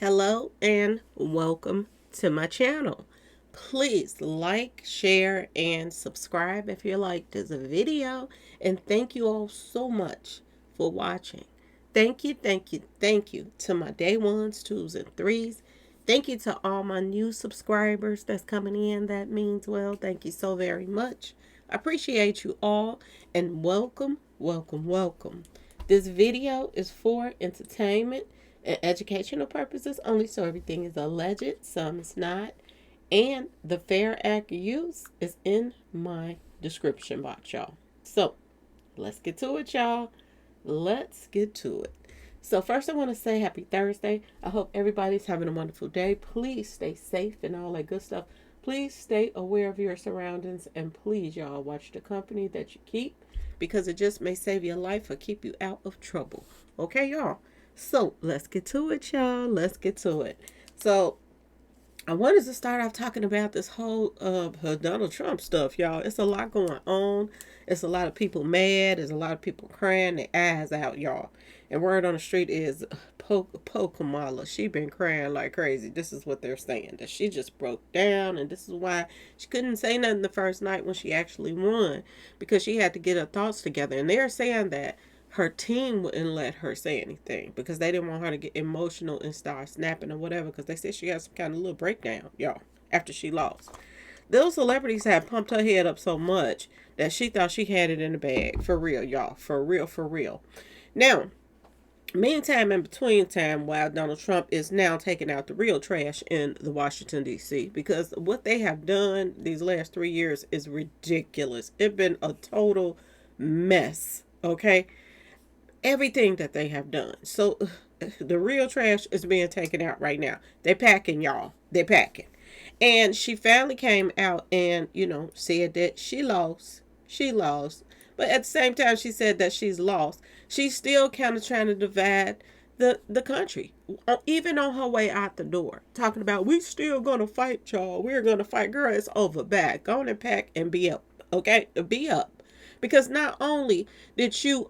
Hello and welcome to my channel. Please like, share, and subscribe if you like this video. And thank you all so much for watching. Thank you to my day ones, twos, and threes. Thank you to all my new subscribers that's coming in. That means well. Thank you so very much. I appreciate you all and welcome. This video is for entertainment and educational purposes only, so everything is alleged, some is not. And the fair act use is in my description box, y'all. So let's get to it, y'all. Let's get to it. So first I want to say happy Thursday. I hope everybody's having a wonderful day. Please stay safe and all that good stuff. Please stay aware of your surroundings, and please, y'all, watch the company that you keep, because it just may save your life or keep you out of trouble. Okay, y'all? So let's get to it, y'all. Let's get to it. So I wanted to start off talking about this whole Donald Trump stuff, y'all. It's a lot going on. It's a lot of people mad. There's a lot of people crying their eyes out, y'all. And word on the street is po Kamala. She been crying like crazy. This is what they're saying, that she just broke down, and this is why she couldn't say nothing the first night when she actually won, because she had to get her thoughts together. And they're saying that her team wouldn't let her say anything because they didn't want her to get emotional and start snapping or whatever, because they said she had some kind of little breakdown, y'all, after she lost. Those celebrities had pumped her head up so much that she thought she had it in the bag. For real, y'all. For real. Now, meantime, in between time, while Donald Trump is now taking out the real trash in the Washington, D.C., because what they have done these last 3 years is ridiculous. It's been a total mess, okay? Everything that they have done. So the real trash is being taken out right now. They're packing, y'all. They're packing. And she finally came out and, said that she lost. She lost. But at the same time she said that she's lost, she's still kind of trying to divide the country. Even on her way out the door, talking about, we still gonna fight, y'all. We're gonna fight. Girl, it's over. Back. Go on and pack and be up. Okay? Be up. Because not only did you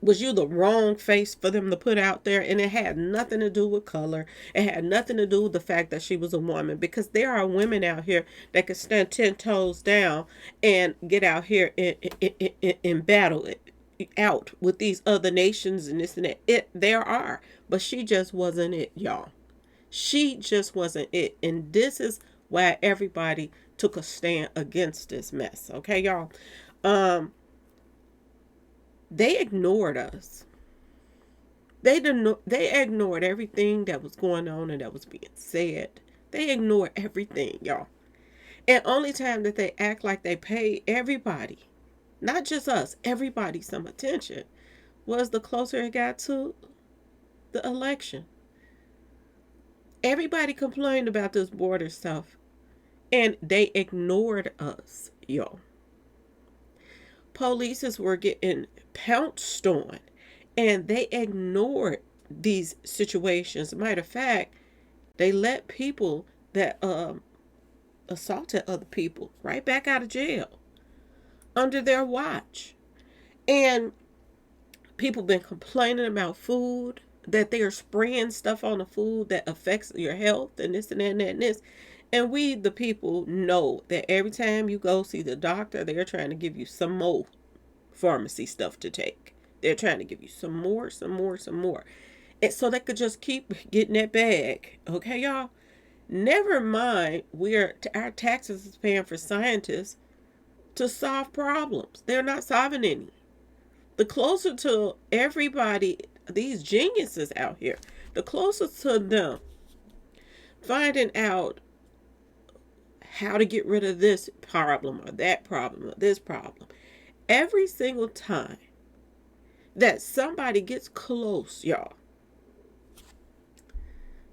was you the wrong face for them to put out there, and it had nothing to do with color. It had nothing to do with the fact that she was a woman, because there are women out here that can stand 10 toes down and get out here and battle it out with these other nations and this and that. There are, but she just wasn't it, y'all. She just wasn't it. And this is why everybody took a stand against this mess. Okay, y'all. They ignored us. They ignored everything that was going on and that was being said. They ignored everything, y'all. And only time that they act like they paid everybody, not just us, everybody, some attention, was the closer it got to the election. Everybody complained about this border stuff, and they ignored us, y'all. Polices were getting pounced on, and they ignored these situations. Matter of fact, they let people that assaulted other people right back out of jail under their watch. And people been complaining about food, that they are spraying stuff on the food that affects your health and this and that and that and this. And we, the people, know that every time you go see the doctor, they're trying to give you some more pharmacy stuff to take. They're trying to give you some more. And so they could just keep getting that bag. Okay, y'all? Never mind, our taxes is paying for scientists to solve problems. They're not solving any. The closer to everybody, these geniuses out here, the closer to them finding out how to get rid of this problem or that problem or this problem, every single time that somebody gets close, y'all,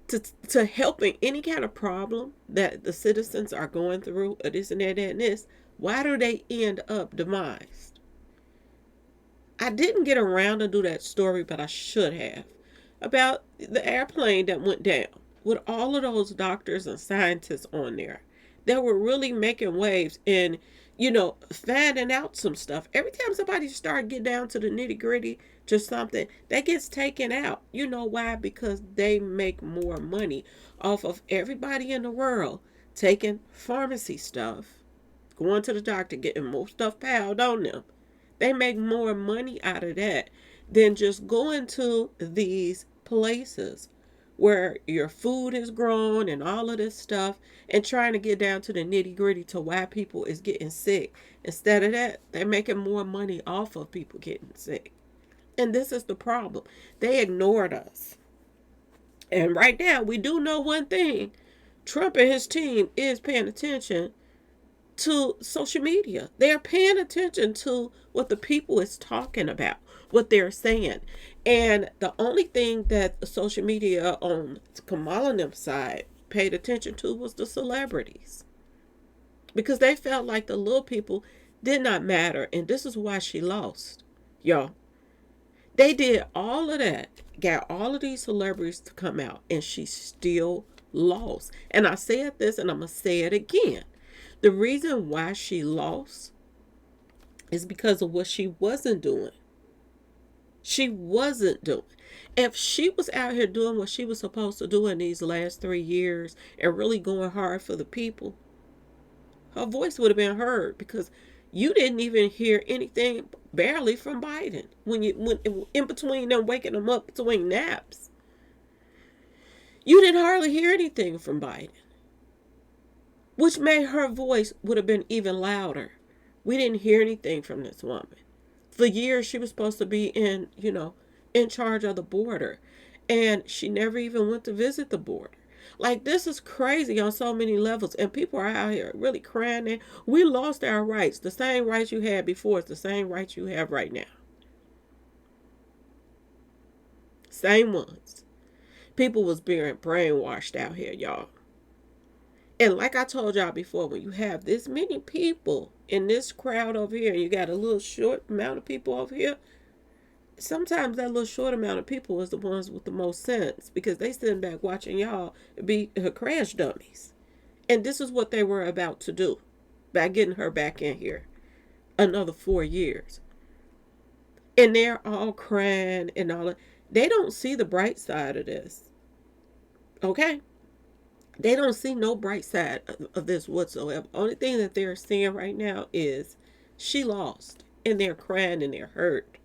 to helping any kind of problem that the citizens are going through, or this and that and this, why do they end up demised? I didn't get around to do that story, but I should have, about the airplane that went down with all of those doctors and scientists on there that were really making waves and, finding out some stuff. Every time somebody started getting down to the nitty gritty, to something that gets taken out. You know why? Because they make more money off of everybody in the world taking pharmacy stuff, going to the doctor, getting more stuff piled on them. They make more money out of that than just going to these places where your food is grown and all of this stuff and trying to get down to the nitty gritty to why people is getting sick. Instead of that, they're making more money off of people getting sick. And this is the problem. They ignored us. And right now, we do know one thing. Trump and his team is paying attention to social media. They're paying attention to what the people is talking about, what they're saying. And the only thing that the social media on Kamala and them side paid attention to was the celebrities. Because they felt like the little people did not matter. And this is why she lost. Y'all. They did all of that, got all of these celebrities to come out, and she still lost. And I said this, and I'm going to say it again. The reason why she lost is because of what she wasn't doing. She wasn't doing. If she was out here doing what she was supposed to do in these last 3 years and really going hard for the people, her voice would have been heard, because you didn't even hear anything barely from Biden when in between them waking them up between naps. You didn't hardly hear anything from Biden, which made her voice would have been even louder. We didn't hear anything from this woman. For years, she was supposed to be in charge of the border, and she never even went to visit the border. Like, this is crazy on so many levels, and people are out here really crying that we lost our rights. The same rights you had before is the same rights you have right now. Same ones. People was being brainwashed out here, y'all. And like I told y'all before, when you have this many people in this crowd over here, and you got a little short amount of people over here, sometimes that little short amount of people is the ones with the most sense, because they sitting back watching y'all be her crash dummies. And this is what they were about to do by getting her back in here another 4 years. And they're all crying and all that. They don't see the bright side of this. Okay? They don't see no bright side of this whatsoever. Only thing that they're seeing right now is she lost. And they're crying and they're hurt.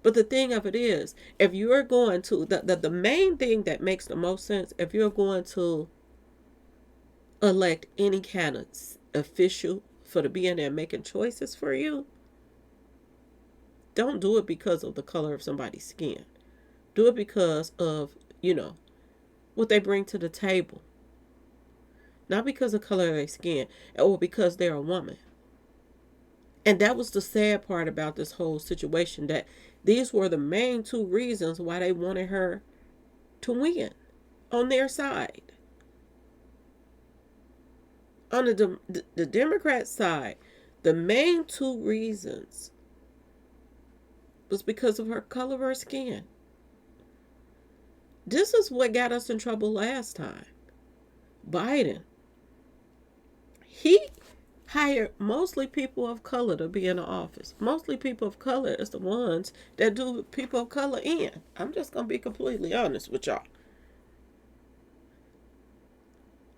But the thing of it is, if you're going to, the main thing that makes the most sense, if you're going to elect any kind of official for to be in there making choices for you, don't do it because of the color of somebody's skin. Do it because of, what they bring to the table. Not because of the color of their skin, or because they're a woman. And that was the sad part about this whole situation, that these were the main 2 reasons why they wanted her to win on their side. On the Democrat side, the main 2 reasons was because of her color of her skin. This is what got us in trouble last time. Biden. He hired mostly people of color to be in the office. Mostly people of color is the ones that do people of color in. I'm just going to be completely honest with y'all.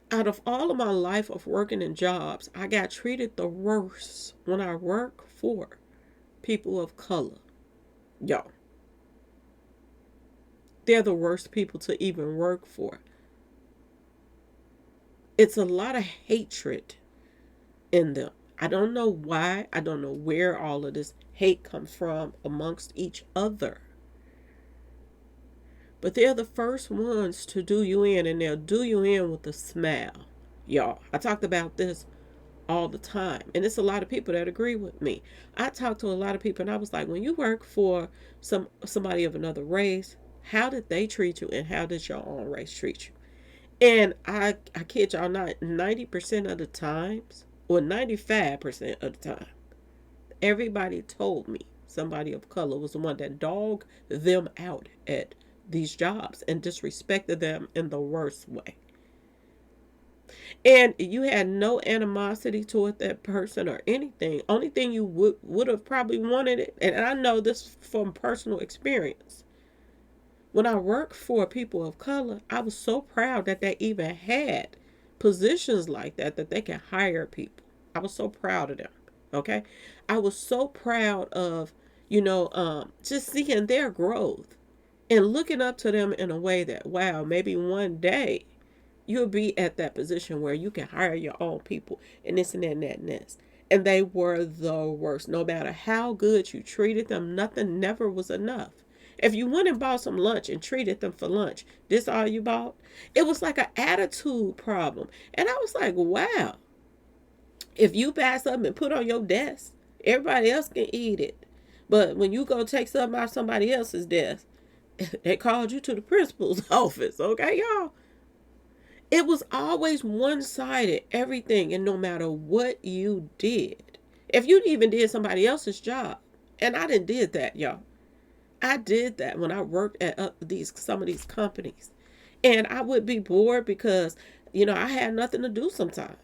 Out of all of my life of working in jobs, I got treated the worst when I work for people of color. Y'all. They're the worst people to even work for. It's a lot of hatred in them. I don't know why. I don't know where all of this hate comes from amongst each other. But they're the first ones to do you in, and they'll do you in with a smile. Y'all, I talked about this all the time, and it's a lot of people that agree with me. I talked to a lot of people, and I was like, when you work for somebody of another race, how did they treat you, and how did your own race treat you? And I kid y'all not, 90% of the times, or 95% of the time, everybody told me somebody of color was the one that dogged them out at these jobs and disrespected them in the worst way. And you had no animosity toward that person or anything. Only thing you would have probably wanted it, and I know this from personal experience. When I worked for people of color, I was so proud that they even had positions like that, that they can hire people. I was so proud of them. Okay. I was so proud of, just seeing their growth and looking up to them in a way that, wow, maybe one day you'll be at that position where you can hire your own people and this and that and that and this. And they were the worst. No matter how good you treated them, nothing never was enough. If you went and bought some lunch and treated them for lunch, this all you bought? It was like an attitude problem. And I was like, wow, if you buy something and put on your desk, everybody else can eat it. But when you go take something off somebody else's desk, they called you to the principal's office, okay, y'all? It was always one sided, everything, and no matter what you did. If you even did somebody else's job, and I didn't did that, y'all. I did that when I worked at some of these companies. And I would be bored because, I had nothing to do sometimes.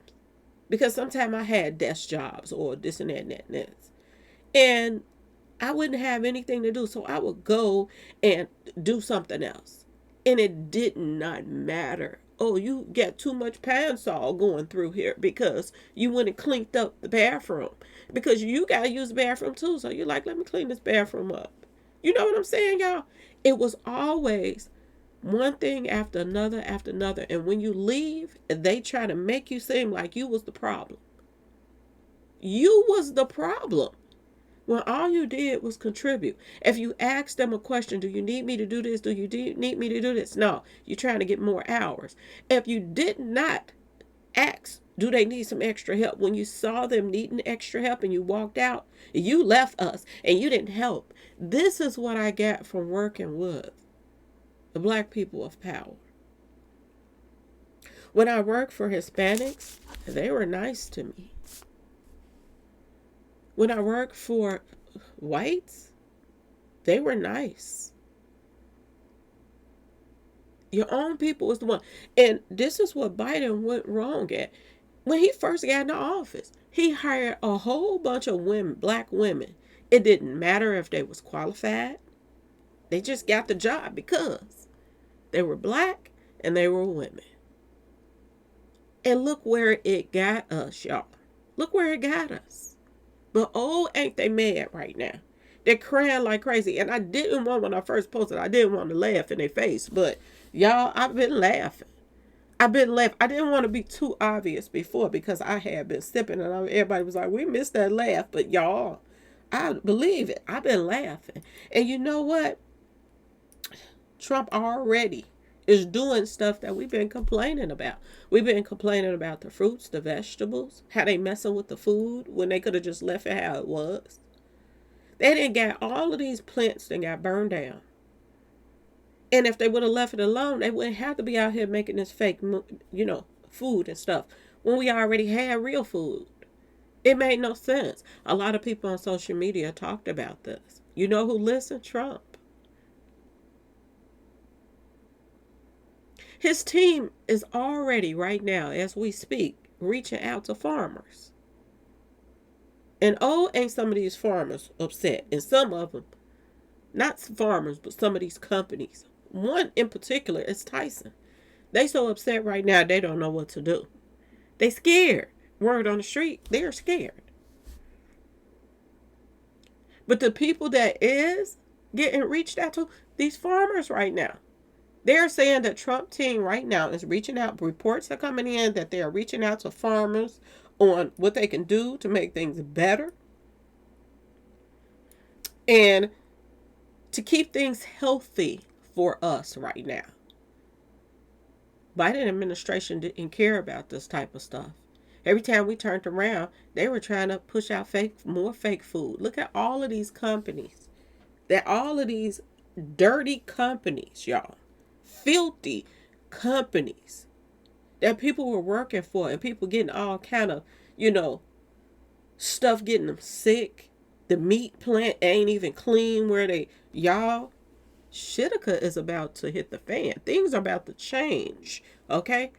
Because sometimes I had desk jobs or this and that and that and this. And I wouldn't have anything to do. So I would go and do something else. And it did not matter. Oh, you got too much Pine-Sol going through here because you went and cleaned up the bathroom. Because you got to use the bathroom too. So you're like, let me clean this bathroom up. You know what I'm saying, y'all? It was always one thing after another after another. And when you leave, they try to make you seem like you was the problem. You was the problem. When all you did was contribute. If you asked them a question, do you need me to do this? Do you need me to do this? No, you're trying to get more hours. If you did not ask, do they need some extra help? When you saw them needing extra help and you walked out, you left us and you didn't help. This is what I got from working with the black people of power. When I worked for Hispanics, they were nice to me. When I worked for whites, they were nice. Your own people was the one. And this is what Biden went wrong at. When he first got into office, he hired a whole bunch of women, black women. It didn't matter if they was qualified. They just got the job because they were black and they were women. And look where it got us, y'all. Look where it got us. But oh, ain't they mad right now? They're crying like crazy. And I didn't want, when I first posted, I didn't want to laugh in their face. But y'all, I've been laughing. I didn't want to be too obvious before because I had been sipping and everybody was like, we missed that laugh. But y'all, I believe it. I've been laughing. And you know what? Trump already is doing stuff that we've been complaining about. We've been complaining about the fruits, the vegetables, how they messing with the food when they could have just left it how it was. They didn't get all of these plants that got burned down. And if they would have left it alone, they wouldn't have to be out here making this fake, food and stuff when we already had real food. It made no sense. A lot of people on social media talked about this. You know who listened? Trump. His team is already, right now, as we speak, reaching out to farmers. And oh, ain't some of these farmers upset. And some of them, not farmers, but some of these companies. One in particular is Tyson. They so upset right now, they don't know what to do. They scared. Word on the street, they're scared. But the people that is getting reached out to, these farmers right now, they're saying that Trump team right now is reaching out. Reports are coming in that they are reaching out to farmers on what they can do to make things better and to keep things healthy for us right now. Biden administration didn't care about this type of stuff. Every time we turned around, they were trying to push out more fake food. Look at all of these companies. All of these dirty companies, y'all. Filthy companies that people were working for and people getting all kind of, stuff getting them sick. The meat plant ain't even clean y'all, Shitika is about to hit the fan. Things are about to change, okay?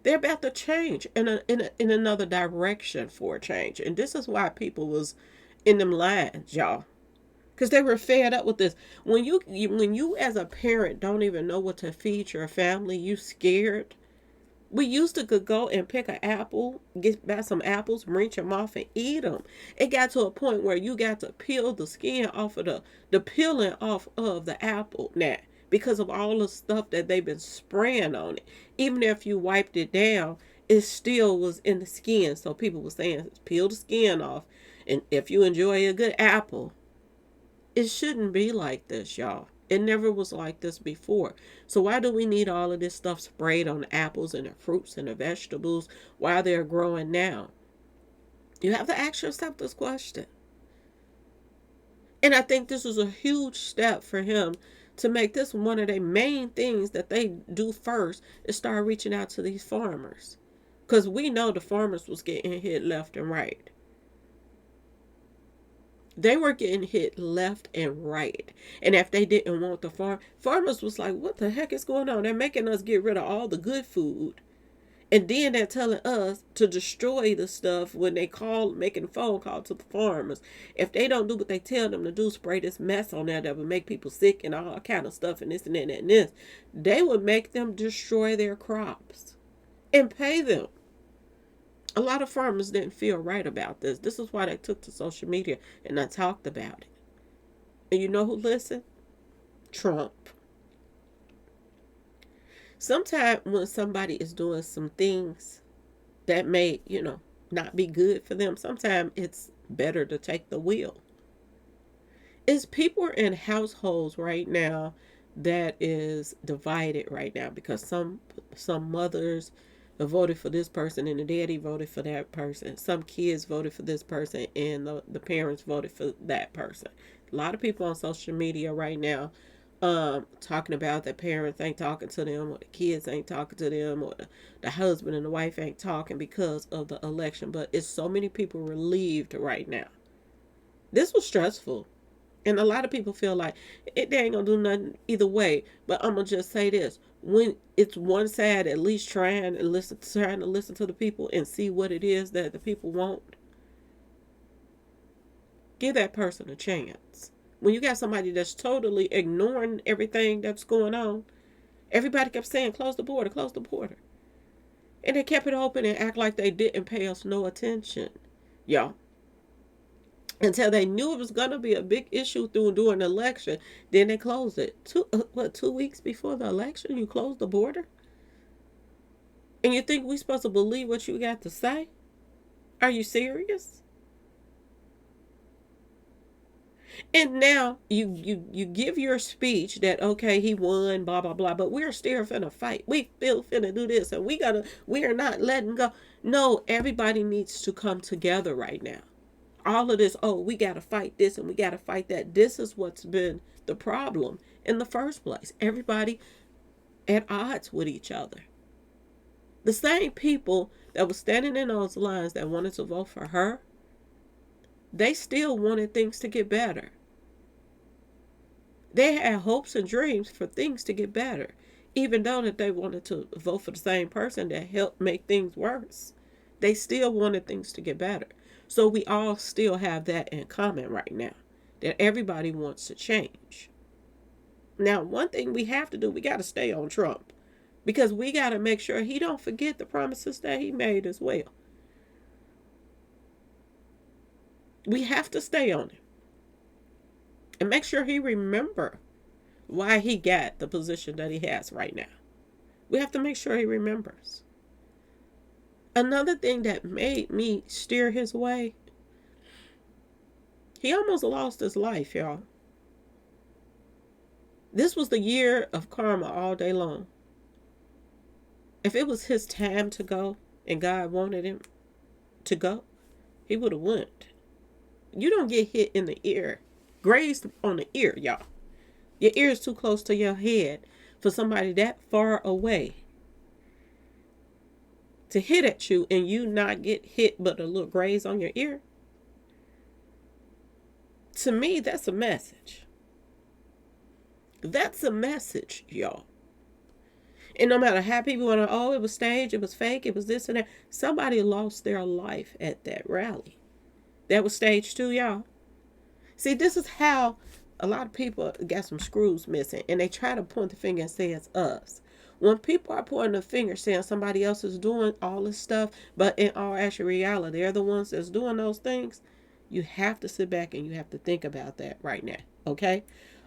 They're about to change in another direction for a change. And this is why people was in them lines, y'all. Because they were fed up with this. When you as a parent don't even know what to feed your family, you scared. We used to could go and pick an apple, get back some apples, rinse them off, and eat them. It got to a point where you got to peel the skin off of the peeling off of the apple now because of all the stuff that they've been spraying on it. Even if you wiped it down, it still was in the skin. So people were saying, peel the skin off. And if you enjoy a good apple, it shouldn't be like this, y'all. It never was like this before. So why do we need all of this stuff sprayed on the apples and the fruits and the vegetables while they're growing now? You have to ask yourself this question. And I think this is a huge step for him to make this one of the main things that they do first is start reaching out to these farmers. Because we know the farmers was getting hit left and right. They were getting hit left and right. And if they didn't want the farmers was like, what the heck is going on? They're making us get rid of all the good food. And then they're telling us to destroy the stuff when they call, making a phone call to the farmers. If they don't do what they tell them to do, spray this mess on there that would make people sick and all kind of stuff and this and that and this, they would make them destroy their crops and pay them. A lot of farmers didn't feel right about this. This is why they took to social media and I talked about it. And you know who listened? Trump. Sometimes when somebody is doing some things that may, not be good for them, sometimes it's better to take the wheel. It's people are in households right now that is divided right now because some mothers voted for this person and the daddy voted for that person. Some kids voted for this person and the parents voted for that person. A lot of people on social media right now talking about that parents ain't talking to them or the kids ain't talking to them or the husband and the wife ain't talking because of the election. But it's so many people relieved right now. This was stressful. And a lot of people feel like they ain't gonna do nothing either way. But I'm gonna just say this: when it's one side, at least trying to listen to the people and see what it is that the people want, give that person a chance. When you got somebody that's totally ignoring everything that's going on, everybody kept saying, close the border, close the border. And they kept it open and act like they didn't pay us no attention. Y'all. Until they knew it was going to be a big issue during the election. Then they closed it. 2 weeks before the election, you closed the border? And you think we supposed to believe what you got to say? Are you serious? And now you give your speech that okay he won blah blah blah, but we're still finna fight. We still finna do this, and we are not letting go. No, everybody needs to come together right now. All of this, oh, we gotta fight this and we gotta fight that. This is what's been the problem in the first place. Everybody at odds with each other. The same people that were standing in those lines that wanted to vote for her, they still wanted things to get better. They had hopes and dreams for things to get better, even though that they wanted to vote for the same person that helped make things worse. They still wanted things to get better. So we all still have that in common right now, that everybody wants to change. Now, one thing we have to do, we got to stay on Trump because we got to make sure he don't forget the promises that he made as well. We have to stay on him and make sure he remember why he got the position that he has right now. We have to make sure he remembers. Another thing that made me steer his way, he almost lost his life, y'all. This was the year of karma all day long. If it was his time to go and God wanted him to go, he would have went. You don't get hit in the ear, grazed on the ear, y'all. Your ear is too close to your head for somebody that far away to hit at you and you not get hit but a little graze on your ear. To me, that's a message. That's a message, y'all. And no matter how people want to, oh, it was staged, it was fake, it was this and that. Somebody lost their life at that rally. That was staged too, y'all. See, this is how a lot of people got some screws missing, and they try to point the finger and say it's us. When people are pointing the finger saying somebody else is doing all this stuff, but in all actual reality, they're the ones that's doing those things, you have to sit back and you have to think about that right now. Okay?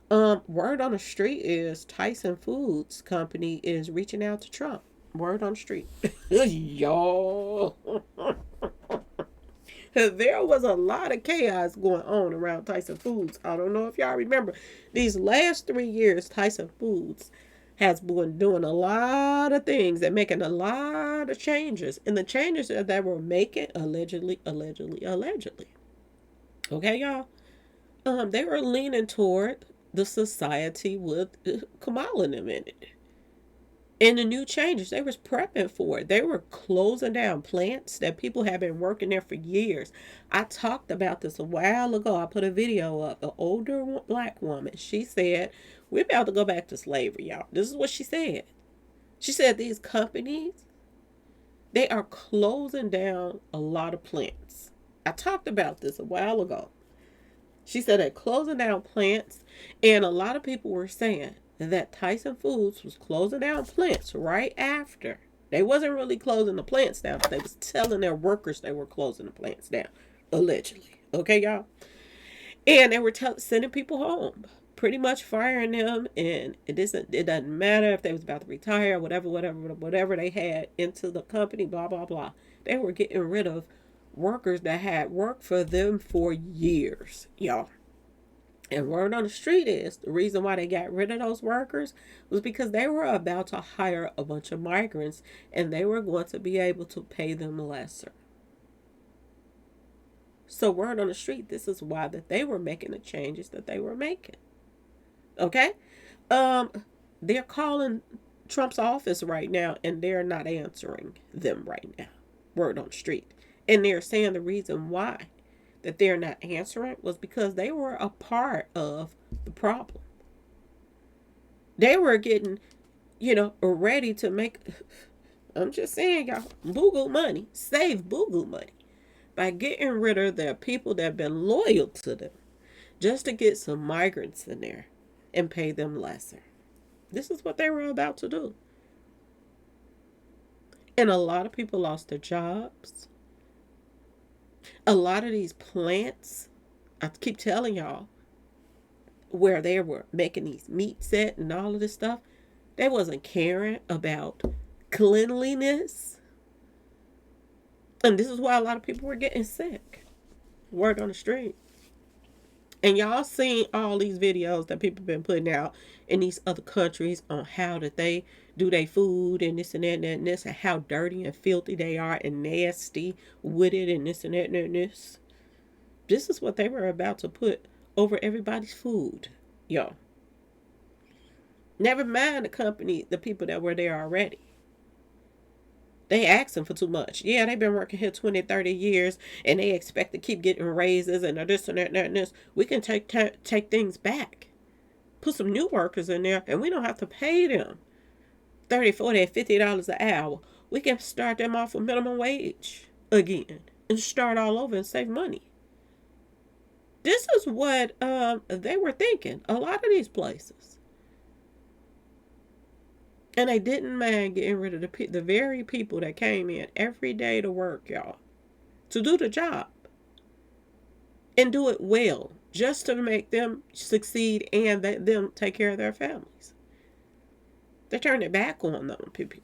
Word on the street is Tyson Foods company is reaching out to Trump. Word on the street. Y'all. There was a lot of chaos going on around Tyson Foods. I don't know if y'all remember. These last 3 years, Tyson Foods has been doing a lot of things and making a lot of changes. And the changes that they were making, allegedly. Okay, y'all? They were leaning toward the society with Kamala in it. And the new changes, they was prepping for it. They were closing down plants that people have been working there for years. I talked about this a while ago. I put a video up. An older black woman, she said, we're about to go back to slavery, y'all. This is what she said. She said these companies, they are closing down a lot of plants. I talked about this a while ago. She said they're closing down plants, and a lot of people were saying that Tyson Foods was closing down plants right after. They wasn't really closing the plants down. They was telling their workers they were closing the plants down, allegedly. Okay, y'all? And they were sending people home, pretty much firing them, and it doesn't matter if they was about to retire, whatever they had into the company, blah, blah, blah. They were getting rid of workers that had worked for them for years, y'all. And word on the street is the reason why they got rid of those workers was because they were about to hire a bunch of migrants and they were going to be able to pay them lesser. So word on the street, this is why that they were making the changes that they were making. Okay? They're calling Trump's office right now and they're not answering them right now. Word on the street. And they're saying the reason why that they're not answering was because they were a part of the problem. They were getting, ready to make, I'm just saying, y'all, boo-goo money, save boo-goo money by getting rid of their people that have been loyal to them just to get some migrants in there and pay them lesser. This is what they were about to do. And a lot of people lost their jobs. A lot of these plants, I keep telling y'all, where they were making these meat set and all of this stuff, they wasn't caring about cleanliness. And this is why a lot of people were getting sick. Word on the street. And y'all seen all these videos that people been putting out in these other countries on how that they do their food and this and that and that and this, and how dirty and filthy they are and nasty with it and this and that and this. This is what they were about to put over everybody's food, y'all. Never mind the people that were there already. They asking for too much. Yeah, they've been working here 20, 30 years, and they expect to keep getting raises and this and that and that and this. We can take things back. Put some new workers in there, and we don't have to pay them $30, $40, $50 an hour. We can start them off with minimum wage again and start all over and save money. This is what they were thinking, a lot of these places. And they didn't mind getting rid of the very people that came in every day to work, y'all, to do the job and do it well, just to make them succeed and let them take care of their families. They turned their back on them people.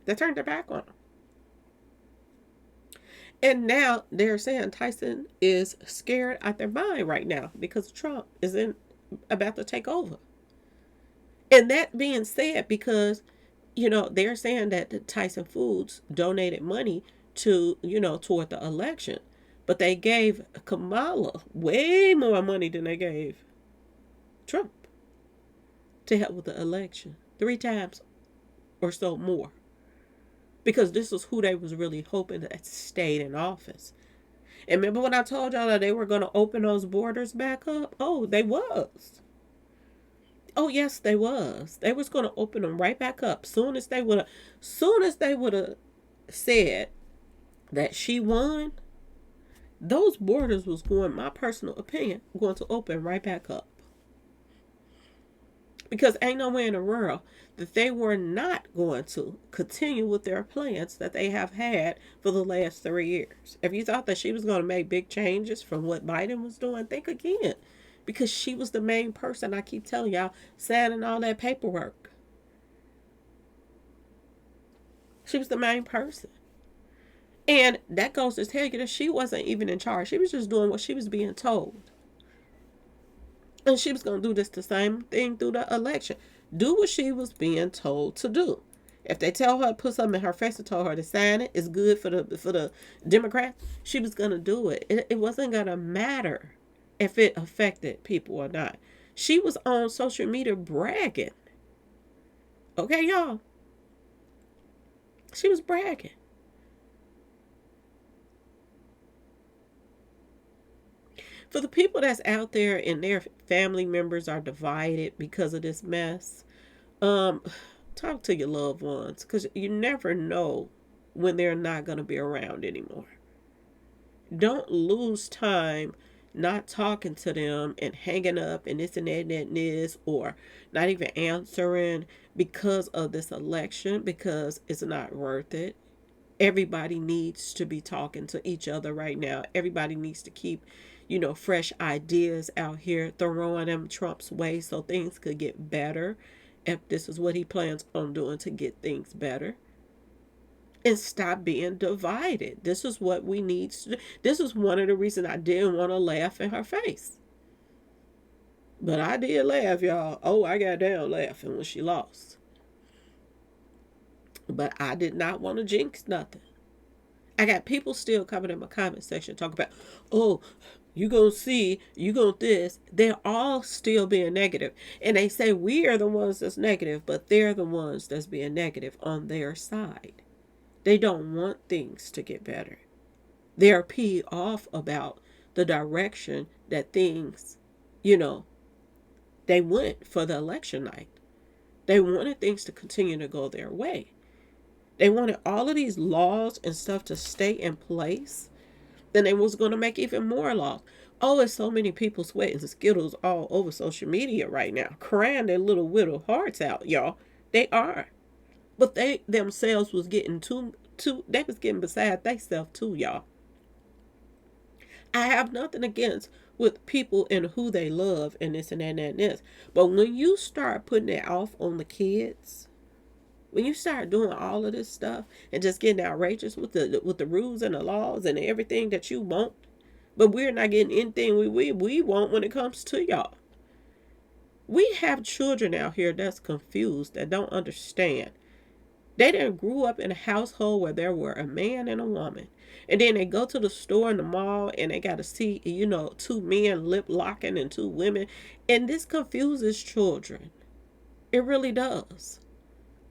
They turned their back on them. And now they're saying Tyson is scared out their mind right now because Trump is about to take over. And that being said, because, they're saying that the Tyson Foods donated money to, toward the election. But they gave Kamala way more money than they gave Trump to help with the election. 3 times or so more. Because this is who they was really hoping that stayed in office. And remember when I told y'all that they were going to open those borders back up? Oh, they was. Oh yes, they was. They was gonna open them right back up. Soon as they would have said that she won, those borders was going, my personal opinion, going to open right back up. Because ain't nowhere in the world that they were not going to continue with their plans that they have had for the last 3 years. If you thought that she was going to make big changes from what Biden was doing, think again. Because she was the main person, I keep telling y'all, signing all that paperwork. She was the main person. And that goes to tell you that she wasn't even in charge. She was just doing what she was being told. And she was going to do this the same thing through the election. Do what she was being told to do. If they tell her to put something in her face and told her to sign it, it's good for the Democrats, she was going to do it. It wasn't going to matter if it affected people or not. She was on social media bragging. Okay, y'all? She was bragging. For the people that's out there and their family members are divided because of this mess, talk to your loved ones, because you never know when they're not going to be around anymore. Don't lose time not talking to them and hanging up and this and that and this, or not even answering because of this election, because it's not worth it. Everybody needs to be talking to each other right now. Everybody needs to keep, fresh ideas out here, throwing them Trump's way so things could get better, if this is what he plans on doing to get things better. And stop being divided. This is what we need to do. This is one of the reasons I didn't want to laugh in her face. But I did laugh, y'all. Oh, I got down laughing when she lost. But I did not want to jinx nothing. I got people still coming in my comment section talking about, oh, you gonna see, you gonna this. They're all still being negative. And they say we are the ones that's negative, but they're the ones that's being negative on their side. They don't want things to get better. They're peed off about the direction that things, they went for the election night. They wanted things to continue to go their way. They wanted all of these laws and stuff to stay in place. Then they was going to make even more laws. Oh, it's so many people sweating Skittles all over social media right now, crying their little hearts out, y'all. They are. But they themselves was getting they was getting beside themselves too, y'all. I have nothing against with people and who they love and this and that and this. But when you start putting it off on the kids, when you start doing all of this stuff and just getting outrageous with the rules and the laws and everything that you want, but we're not getting anything we want when it comes to y'all. We have children out here that's confused, that don't understand. They didn't grew up in a household where there were a man and a woman. And then they go to the store in the mall and they got to see, two men lip locking and two women. And this confuses children. It really does.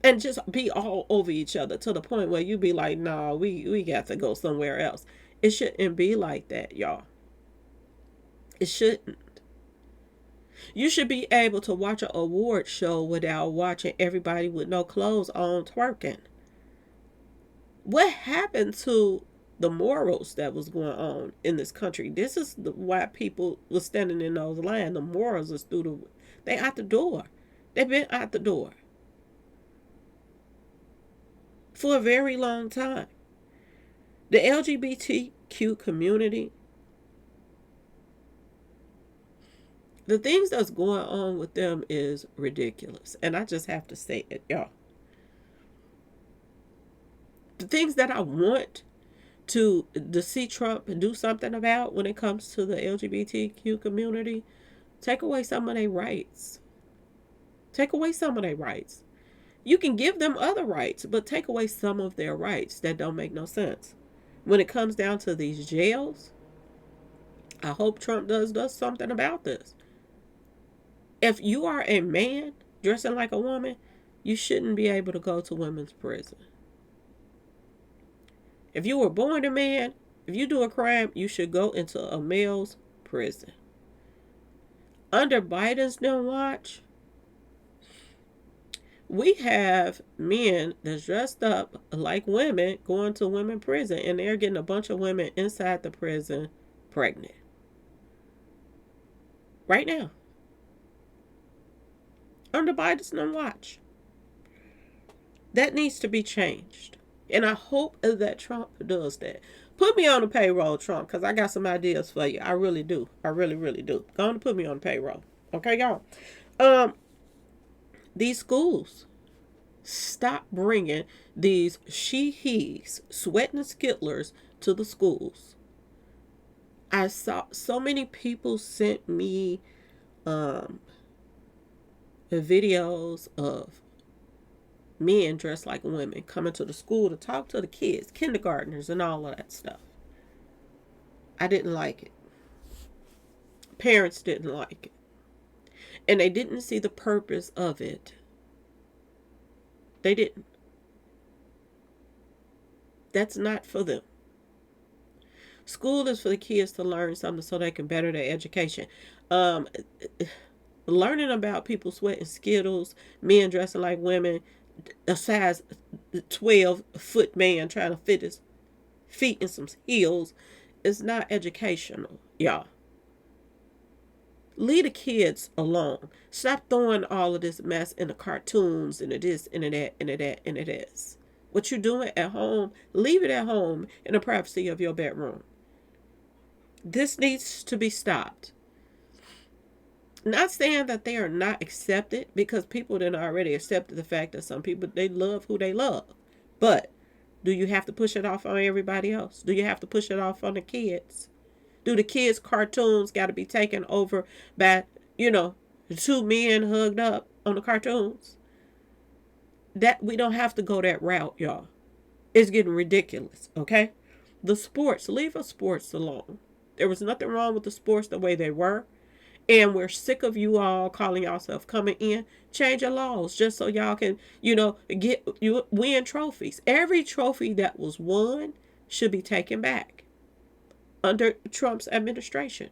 And just be all over each other to the point where you be like, nah, we got to go somewhere else. It shouldn't be like that, y'all. It shouldn't. You should be able to watch an award show without watching everybody with no clothes on twerking. What happened to the morals that was going on in this country? This is why people was standing in those lines. The morals is they out the door. They've been out the door for a very long time. The LGBTQ community, the things that's going on with them is ridiculous. And I just have to say it, y'all. The things that I want to see Trump do something about when it comes to the LGBTQ community, take away some of their rights. Take away some of their rights. You can give them other rights, but take away some of their rights that don't make no sense. When it comes down to these jails, I hope Trump does something about this. If you are a man dressing like a woman, you shouldn't be able to go to women's prison. If you were born a man, if you do a crime, you should go into a male's prison. Under Biden's new watch, we have men that's dressed up like women going to women prison, and they're getting a bunch of women inside the prison pregnant right now under Biden's watch. That needs to be changed. And I hope that Trump does that. Put me on the payroll, Trump, because I got some ideas for you. I really do. I really, really do. Go on and put me on the payroll. Okay, y'all. Um, these schools, stop bringing these she-he's, sweating skittlers to the schools. I saw so many people sent me um, videos of men dressed like women coming to the school to talk to the kids, kindergartners, and all of that stuff. I didn't like it. Parents didn't like it. And they didn't see the purpose of it. They didn't. That's not for them. School is for the kids to learn something so they can better their education. Um, Learning about people sweating Skittles, men dressing like women, a size 12-foot man trying to fit his feet in some heels is not educational, y'all. Leave the kids alone. Stop throwing all of this mess in the cartoons and the this and the that and the that and the this. What you're doing at home, leave it at home in the privacy of your bedroom. This needs to be stopped. Not saying that they are not accepted, because people then already accepted the fact that some people, they love who they love. But do you have to push it off on everybody else? Do you have to push it off on the kids? Do the kids' cartoons got to be taken over by, two men hugged up on the cartoons? That we don't have to go that route, y'all. It's getting ridiculous, okay? The sports, leave us sports alone. There was nothing wrong with the sports the way they were. And we're sick of you all calling yourself coming in. Change your laws just so y'all can, win trophies. Every trophy that was won should be taken back under Trump's administration.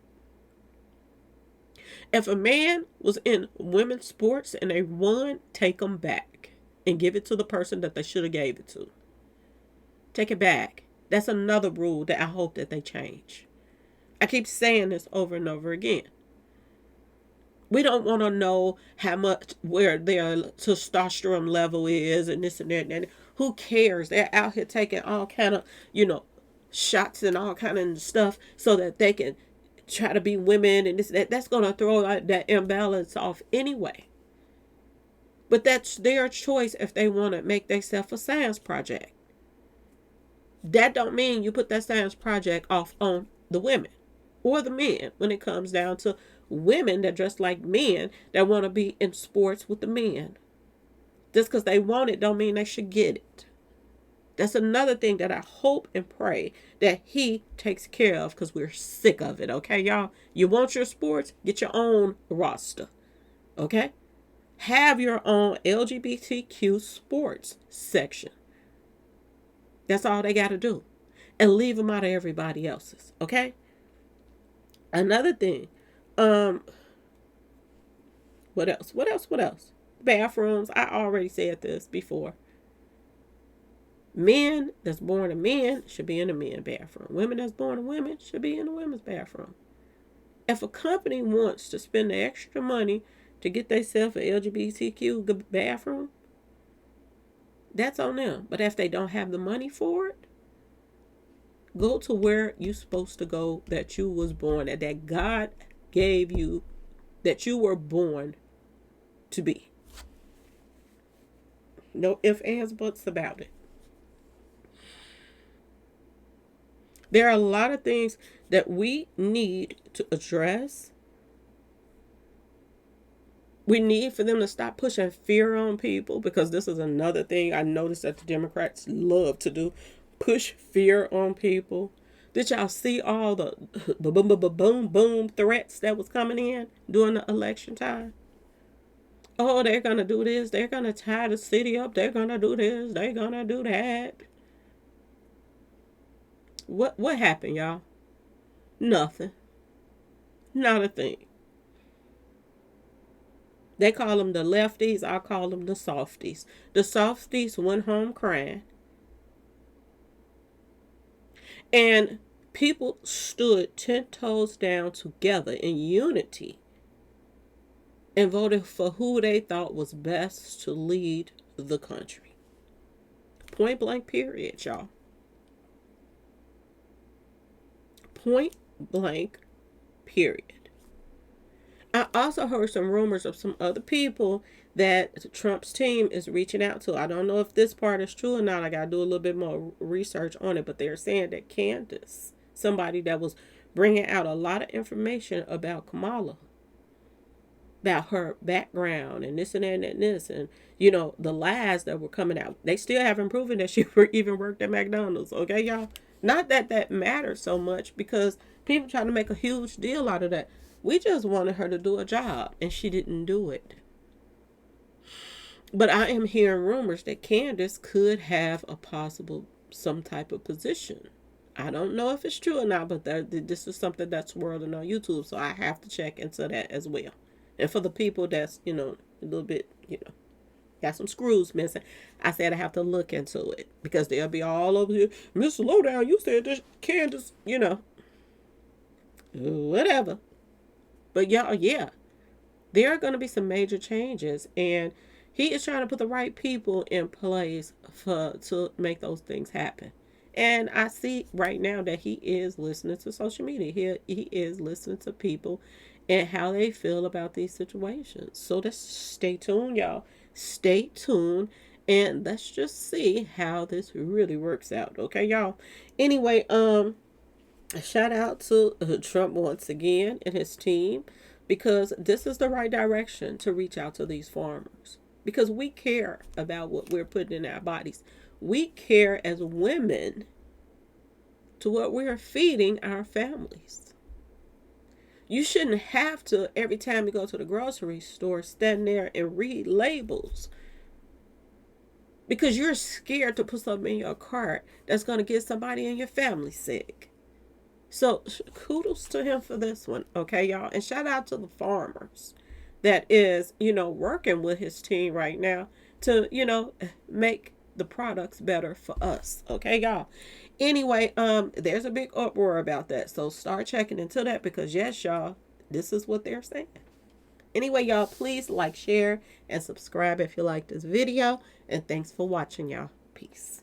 If a man was in women's sports and they won, take them back and give it to the person that they should have gave it to. Take it back. That's another rule that I hope that they change. I keep saying this over and over again. We don't want to know how much, where their testosterone level is and this and that. And who cares? They're out here taking all kind of, shots and all kind of stuff so that they can try to be women and this and that. That's going to throw that imbalance off anyway. But that's their choice if they want to make themselves a science project. That don't mean you put that science project off on the women or the men when it comes down to women that dress like men that want to be in sports with the men. Just because they want it don't mean they should get it. That's another thing that I hope and pray that he takes care of, because we're sick of it, okay, y'all? You want your sports? Get your own roster, okay? Have your own LGBTQ sports section. That's all they got to do. And leave them out of everybody else's, okay? Another thing, what else? Bathrooms. I already said this before. Men that's born to men should be in the men's bathroom. Women that's born to women should be in the women's bathroom. If a company wants to spend the extra money to get themselves an LGBTQ bathroom, that's on them. But if they don't have the money for it, go to where you're supposed to go, that you was born at, that God gave you, that you were born to be. No ifs, ands, buts about it. There are a lot of things that we need to address. We need for them to stop pushing fear on people, because this is another thing I noticed that the Democrats love to do. Push fear on people. Did y'all see all the boom threats that was coming in during the election time? Oh, they're going to do this. They're going to tie the city up. They're going to do this. They're going to do that. What happened, y'all? Nothing. Not a thing. They call them the lefties. I call them the softies. The softies went home crying. And people stood 10 toes down together in unity and voted for who they thought was best to lead the country. Point blank, period, y'all. Point blank, period. I also heard some rumors of some other people that Trump's team is reaching out to. I don't know if this part is true or not. I got to do a little bit more research on it, but they're saying that Candace, somebody that was bringing out a lot of information about Kamala, about her background and this and that and this, and the lies that were coming out. They still haven't proven that she even worked at McDonald's. Okay, y'all. Not that that matters so much because people trying to make a huge deal out of that. We just wanted her to do a job and she didn't do it. But I am hearing rumors that Candace could have a possible some type of position. I don't know if it's true or not, but this is something that's swirling on YouTube, so I have to check into that as well. And for the people that's, a little bit, got some screws missing, I said I have to look into it because they'll be all over here. Mr. Lowdown, you said this Candace, whatever. But y'all, yeah, there are going to be some major changes, and he is trying to put the right people in place to make those things happen. And I see right now that he is listening to social media. He is listening to people and how they feel about these situations. So let's stay tuned, y'all. Stay tuned, and let's just see how this really works out. Okay, y'all. Anyway, shout out to Trump once again and his team because this is the right direction to reach out to these farmers because we care about what we're putting in our bodies. We care as women to what we're feeding our families. You shouldn't have to, every time you go to the grocery store, stand there and read labels because you're scared to put something in your cart that's going to get somebody in your family sick. So kudos to him for this one, okay, y'all? And shout out to the farmers that is, working with his team right now to, make the products better for us, okay, y'all? Anyway, there's a big uproar about that. So start checking into that because yes, y'all, this is what they're saying. Anyway, y'all, please like, share, and subscribe if you like this video. And thanks for watching, y'all. Peace.